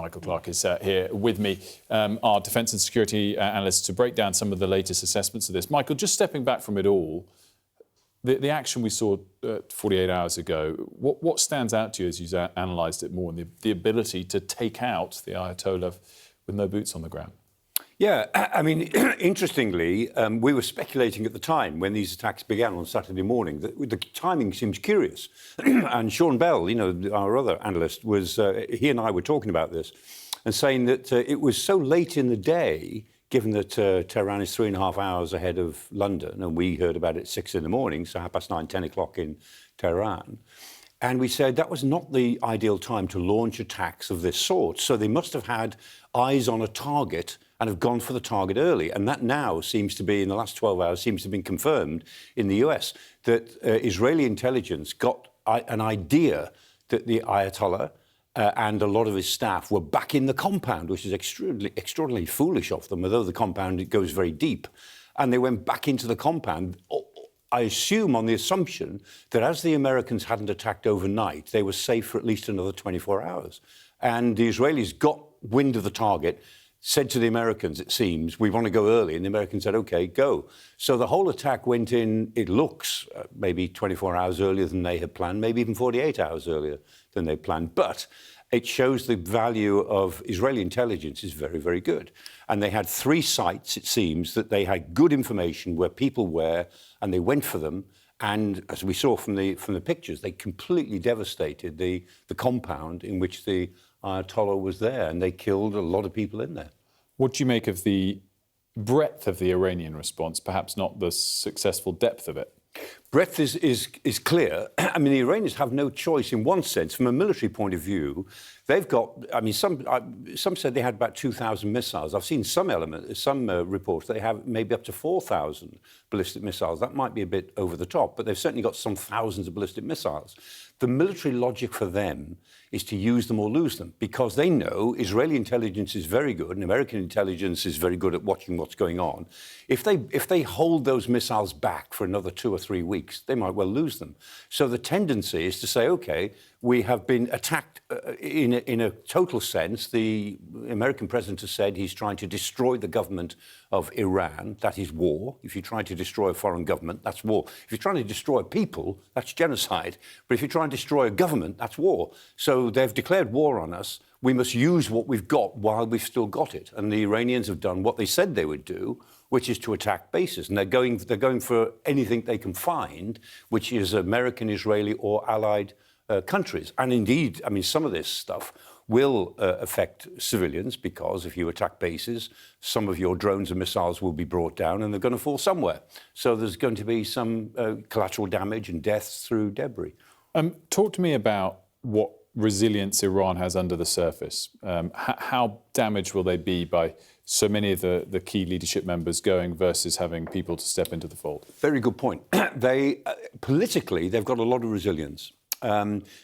Michael Clarke is here with me, our defence and security analyst, to break down some of the latest assessments of this. Michael, just stepping back from it all, the action we saw 48 hours ago, what stands out to you as you've analysed it more, and the ability to take out the Ayatollah with no boots on the ground? Yeah, I mean, interestingly, we were speculating at the time when these attacks began on Saturday morning that the timing seems curious. And Sean Bell, our other analyst, he and I were talking about this and saying that it was so late in the day, given that Tehran is 3.5 hours ahead of London, and we heard about it at 6 in the morning, so 9:30, 10 o'clock in Tehran. And we said that was not the ideal time to launch attacks of this sort. So they must have had eyes on a target and have gone for the target early. And that now seems to be, in the last 12 hours, seems to have been confirmed in the US, that Israeli intelligence got an idea that the Ayatollah and a lot of his staff were back in the compound, which is extraordinarily foolish of them, although the compound goes very deep. And they went back into the compound, I assume on the assumption that as the Americans hadn't attacked overnight, they were safe for at least another 24 hours. And the Israelis got wind of the target, said to the Americans, it seems, we want to go early. And the Americans said, OK, go. So the whole attack went in, it looks, maybe 24 hours earlier than they had planned, maybe even 48 hours earlier than they planned. But it shows the value of Israeli intelligence is very, very good. And they had 3 sites, it seems, that they had good information where people were, and they went for them. And as we saw from the pictures, they completely devastated the compound in which the Ayatollah was there, and they killed a lot of people in there. What do you make of the breadth of the Iranian response, perhaps not the successful depth of it? Breadth is clear. I mean, the Iranians have no choice in one sense. From a military point of view, they've got, I mean, some said they had about 2,000 missiles. I've seen some reports they have maybe up to 4,000 ballistic missiles. That might be a bit over the top, but they've certainly got some thousands of ballistic missiles. The military logic for them is to use them or lose them, because they know Israeli intelligence is very good and American intelligence is very good at watching what's going on. If they hold those missiles back for another 2 or 3 weeks, they might well lose them. So the tendency is to say, OK, we have been attacked in a total sense. The American president has said he's trying to destroy the government of Iran. That is war. If you try to destroy a foreign government, that's war. If you're trying to destroy people, that's genocide. But if you try and destroy a government, that's war. So they've declared war on us. We must use what we've got while we've still got it. And the Iranians have done what they said they would do, which is to attack bases. And they're going for anything they can find, which is American, Israeli or allied countries. And indeed, I mean, some of this stuff will affect civilians, because if you attack bases, some of your drones and missiles will be brought down and they're going to fall somewhere. So there's going to be some collateral damage and deaths through debris. Talk to me about what resilience Iran has under the surface. How damaged will they be by so many of the key leadership members going versus having people to step into the fold? Very good point. Politically, they've got a lot of resilience.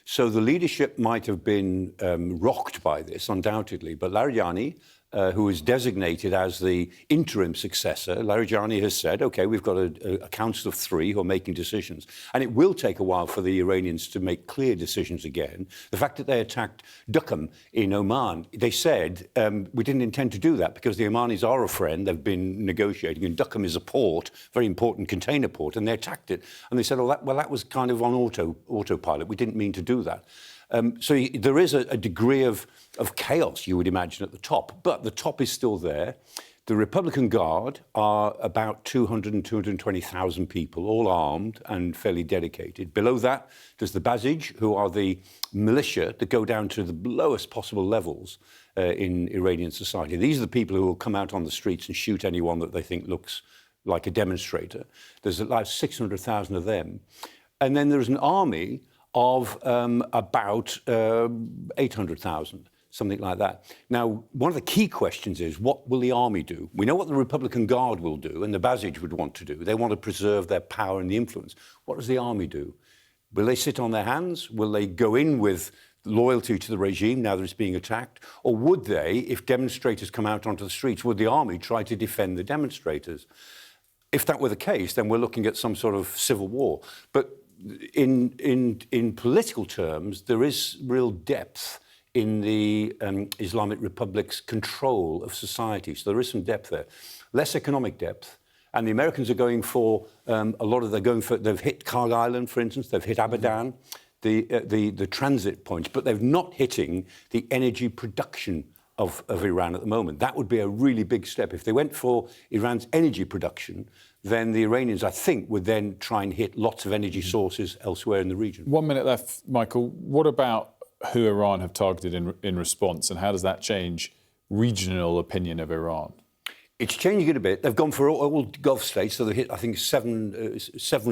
So the leadership might have been rocked by this, undoubtedly. But Larijani, who is designated as the interim successor, Larijani has said, OK, we've got a council of 3 who are making decisions. And it will take a while for the Iranians to make clear decisions again. The fact that they attacked Duqm in Oman, they said, we didn't intend to do that because the Omanis are a friend. They've been negotiating. And Duqm is a port, very important container port. And they attacked it. And they said, well, that was kind of on autopilot. We didn't mean to do that. So there is a degree of chaos, you would imagine, at the top. But the top is still there. The Republican Guard are about 200 and 220,000 people, all armed and fairly dedicated. Below that, there's the Basij, who are the militia that go down to the lowest possible levels in Iranian society. These are the people who will come out on the streets and shoot anyone that they think looks like a demonstrator. There's like 600,000 of them. And then there's an army of about 800,000, something like that. Now, one of the key questions is, what will the army do? We know what the Republican Guard will do, and the Basij would want to do. They want to preserve their power and the influence. What does the army do? Will they sit on their hands? Will they go in with loyalty to the regime now that it's being attacked? Or would they, if demonstrators come out onto the streets, would the army try to defend the demonstrators? If that were the case, then we're looking at some sort of civil war. But in political terms, there is real depth in the Islamic Republic's control of society. So there is some depth there. Less economic depth. And the Americans are going for they've hit Carg Island, for instance, they've hit Abadan, the transit points, but they're not hitting the energy production of Iran at the moment. That would be a really big step. If they went for Iran's energy production, then the Iranians, I think, would then try and hit lots of energy sources elsewhere in the region. 1 minute left, Michael. What about who Iran have targeted in response, and how does that change regional opinion of Iran? It's changing it a bit. They've gone for all Gulf states, so they've hit, I think, seven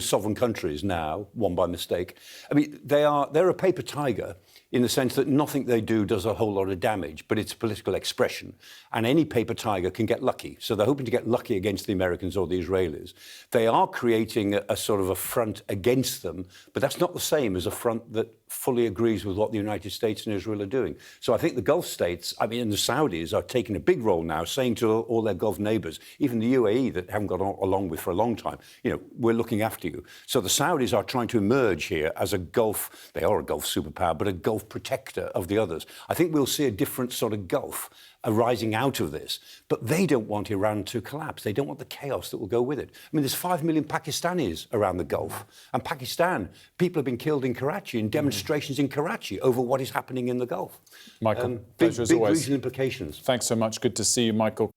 sovereign countries now, one by mistake. I mean, they're a paper tiger in the sense that nothing they do does a whole lot of damage, but it's a political expression. And any paper tiger can get lucky. So they're hoping to get lucky against the Americans or the Israelis. They are creating a sort of a front against them, but that's not the same as a front that fully agrees with what the United States and Israel are doing. So I think the Gulf states, I mean, and the Saudis are taking a big role now, saying to all their Gulf neighbours, even the UAE that haven't got along with for a long time, you know, we're looking after you. So the Saudis are trying to emerge here as they are a Gulf superpower, but a Gulf protector of the others. I think we'll see a different sort of Gulf arising out of this. But they don't want Iran to collapse. They don't want the chaos that will go with it. I mean, there's 5 million Pakistanis around the Gulf. And Pakistan, people have been killed in Karachi, in demonstrations in Karachi over what is happening in the Gulf. Michael, pleasure as always. Big regional implications. Thanks so much. Good to see you, Michael.